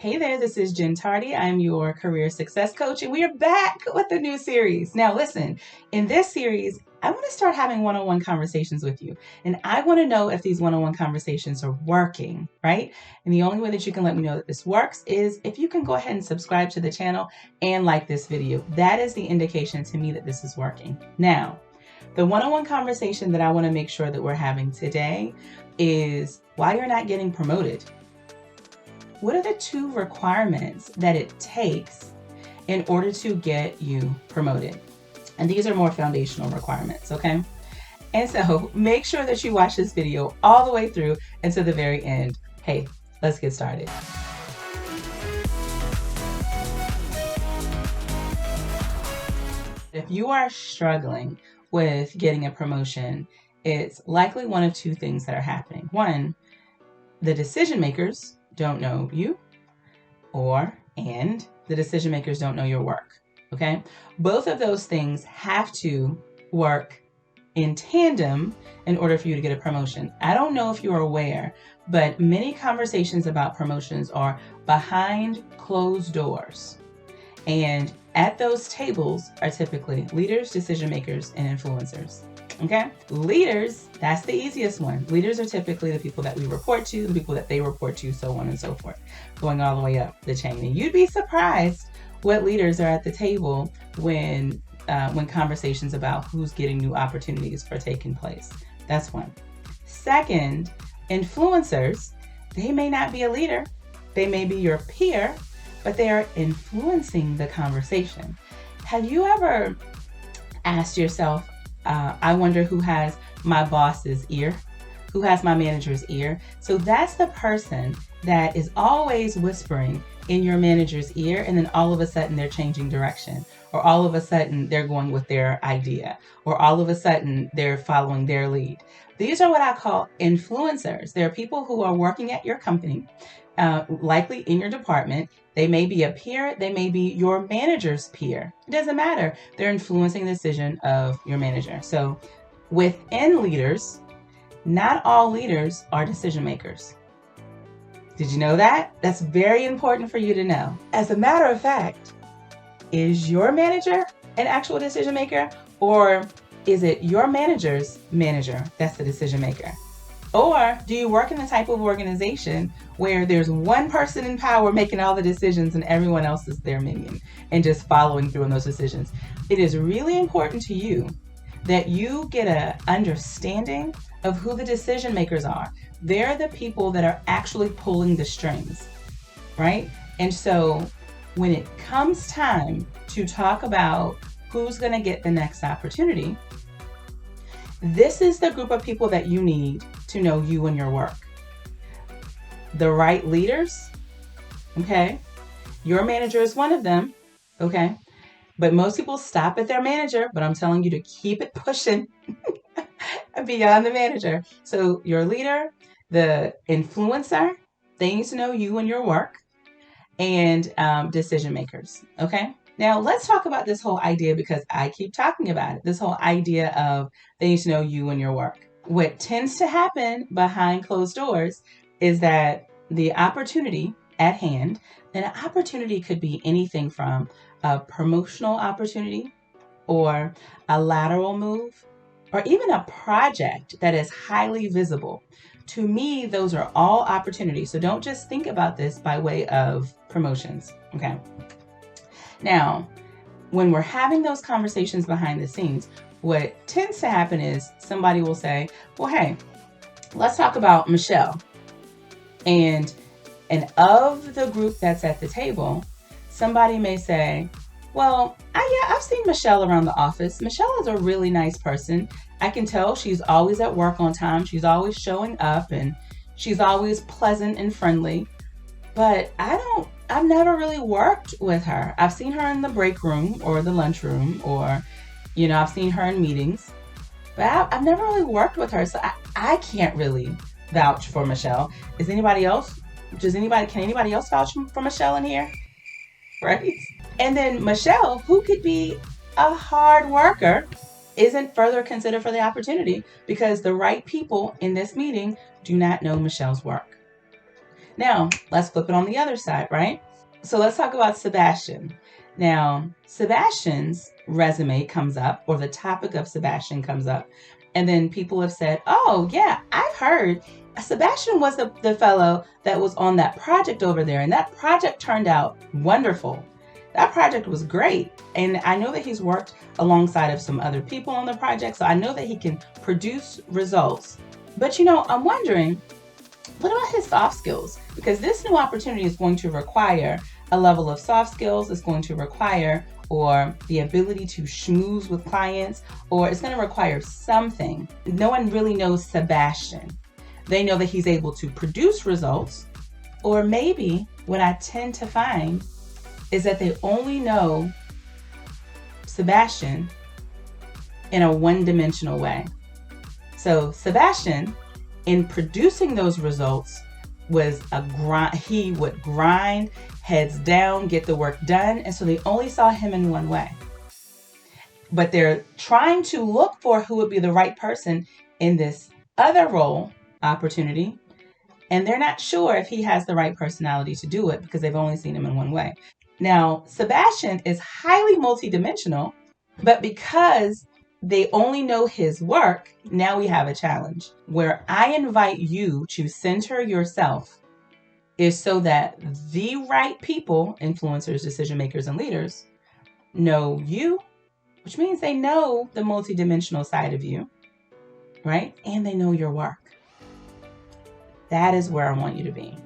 Hey there, this is Jen Tardy. I'm your career success coach, and we are back with a new series. Now, listen, in this series, I want to start having one on one conversations with you. And I want to know if these one on one conversations are working, right? And the only way that you can let me know that this works is if you can go ahead and subscribe to the channel and like this video. That is the indication to me that this is working. Now, the one on one conversation that I want to make sure that we're having today is why you're not getting promoted. What are the 2 requirements that it takes in order to get you promoted? And these are more foundational requirements, okay? And so make sure that you watch this video all the way through and to the very end. Hey, let's get started. If you are struggling with getting a promotion, it's likely one of 2 things that are happening. One, the decision makers don't know you, and the decision makers don't know your work, okay? Both of those things have to work in tandem in order for you to get a promotion. I don't know if you're aware, but many conversations about promotions are behind closed doors. And at those tables are typically leaders, decision makers, and influencers. Okay? Leaders, that's the easiest one. Leaders are typically the people that we report to, the people that they report to, so on and so forth, going all the way up the chain. And you'd be surprised what leaders are at the table when conversations about who's getting new opportunities are taking place. That's one. Second, influencers, they may not be a leader. They may be your peer, but they are influencing the conversation. Have you ever asked yourself, I wonder who has my boss's ear, who has my manager's ear? So that's the person that is always whispering in your manager's ear, and then all of a sudden they're changing direction, or all of a sudden they're going with their idea, or all of a sudden they're following their lead. These are what I call influencers. They're people who are working at your company, likely in your department. They may be a peer, they may be your manager's peer. It doesn't matter. They're influencing the decision of your manager. So within leaders, not all leaders are decision makers. Did you know that? That's very important for you to know. As a matter of fact, is your manager an actual decision maker, or is it your manager's manager that's the decision maker? Or do you work in the type of organization where there's one person in power making all the decisions and everyone else is their minion and just following through on those decisions? It is really important to you that you get an understanding of who the decision makers are. They're the people that are actually pulling the strings, right? And so when it comes time to talk about who's going to get the next opportunity, this is the group of people that you need to know you and your work. The right leaders, okay? Your manager is one of them, okay? But most people stop at their manager, but I'm telling you to keep it pushing beyond the manager. So your leader, the influencer, they need to know you and your work, and decision makers, okay? Now, let's talk about this whole idea, because I keep talking about it. This whole idea of they need to know you and your work. What tends to happen behind closed doors is that the opportunity at hand, and an opportunity could be anything from a promotional opportunity or a lateral move, or even a project that is highly visible. To me, those are all opportunities. So don't just think about this by way of promotions, okay? Now, when we're having those conversations behind the scenes, what tends to happen is somebody will say, well, hey, let's talk about Michelle. And of the group that's at the table, somebody may say, well, I've seen Michelle around the office. Michelle is a really nice person. I can tell she's always at work on time. She's always showing up, and she's always pleasant and friendly. But I've never really worked with her. I've seen her in the break room or the lunch room, or, I've seen her in meetings, but I've never really worked with her. So I can't really vouch for Michelle. Can anybody else vouch for Michelle in here? Right? And then Michelle, who could be a hard worker, isn't further considered for the opportunity because the right people in this meeting do not know Michelle's work. Now, let's flip it on the other side, right? So let's talk about Sebastian. Now, Sebastian's resume comes up, or the topic of Sebastian comes up, and then people have said, oh, yeah, I've heard Sebastian was the fellow that was on that project over there, and that project turned out wonderful. That project was great. And I know that he's worked alongside of some other people on the project, so I know that he can produce results. But I'm wondering, what about his soft skills? Because this new opportunity is going to require a level of soft skills. It's going to require or the ability to schmooze with clients, or it's going to require something. No one really knows Sebastian. They know that he's able to produce results, or maybe what I tend to find is that they only know Sebastian in a one-dimensional way. So Sebastian, in producing those results, was a grind. He would grind, heads down, get the work done, and so they only saw him in one way. But they're trying to look for who would be the right person in this other role opportunity, and they're not sure if he has the right personality to do it because they've only seen him in one way. Now, Sebastian is highly multidimensional, but because they only know his work, now we have a challenge. Where I invite you to center yourself is so that the right people, influencers, decision makers, and leaders, know you, which means they know the multidimensional side of you, right? And they know your work. That is where I want you to be.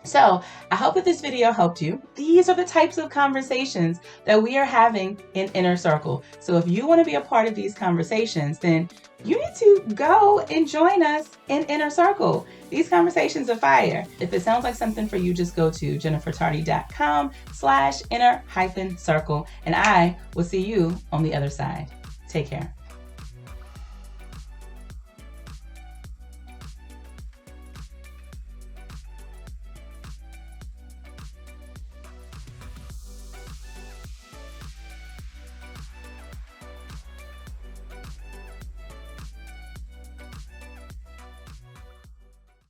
So I hope that this video helped you. These are the types of conversations that we are having in Inner Circle. So if you want to be a part of these conversations, then you need to go and join us in Inner Circle. These conversations are fire. If it sounds like something for you, just go to jennifertardy.com/inner-circle, and I will see you on the other side. Take care.